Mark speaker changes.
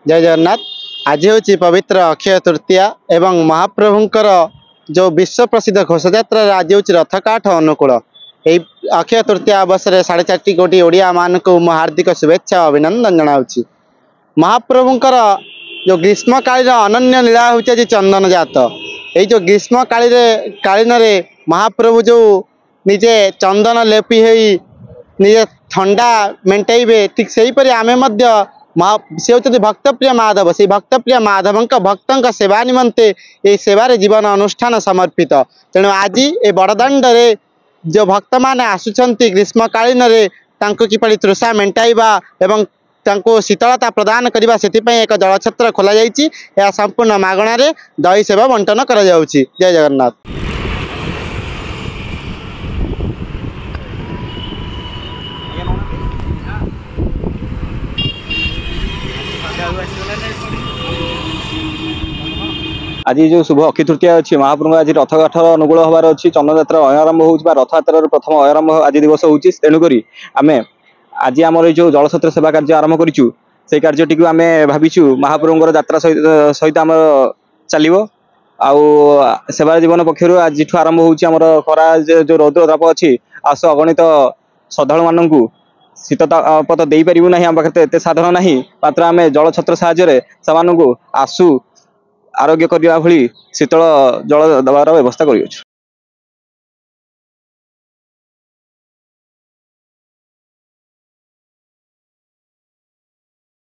Speaker 1: जय जगन्नाथ। आज हूँ पवित्र अक्षय तृतीया एवं महाप्रभुंकर जो विश्व प्रसिद्ध घोषयात्रा आज हूँ रथ काठ अनुकूल। यही अक्षय तृतीया अवसर 4.5 कोटी ओडिया मान को हार्दिक शुभेच्छा अभिनंदन जनाऊँ। महाप्रभुंकर जो ग्रीष्मकालीन अनन्य लीला हूँ चंदन जात। यही जो ग्रीष्मकालीन महाप्रभु जो निजे चंदन लेपी है निजे ठंडा मेटाइबे ठीक से हीपरि आमे से होती भक्तप्रिय माधव से भक्तप्रिय माधव भक्त सेवा निमंते ये सेवार जीवन अनुष्ठान समर्पित। तेणु आज ये बड़दाण्ड जो भक्त मैंने आसुंच ग्रीष्मकालीन किपरि तृषा मेटाइबा एवं तांको शीतलता प्रदान करने से एक जलछत्र खोल जा संपूर्ण मागणार दही सेवा बंटन कर। जय जगन्नाथ।
Speaker 2: आज जो शुभ अक्षय तृतीया अच्छी महाप्रभु आज रथ काठ अनुकूल हबार अच्छी चंदन यात्रा अयारंभ हो रथ यात्रार प्रथम अयारंभ आज दिवस हो तेणुक आम आज आम जो जलछत्र सेवा कार्य आरंभ करूँ से कार्यटी को आम भाविचु महाप्रभुर यात्रा सहित आम चलो सेवा जीवन पक्षर आज आरंभ हो खरा जो रौद्रताप अच्छी आस अगणित श्रद्धा मानू शीतताप तो दे पारू ना आम पाखे एत साधन ना मात्र आम जलछत्र साहाय्य से आसु आरोग्य करने शीतल जल देवार व्यवस्था कर।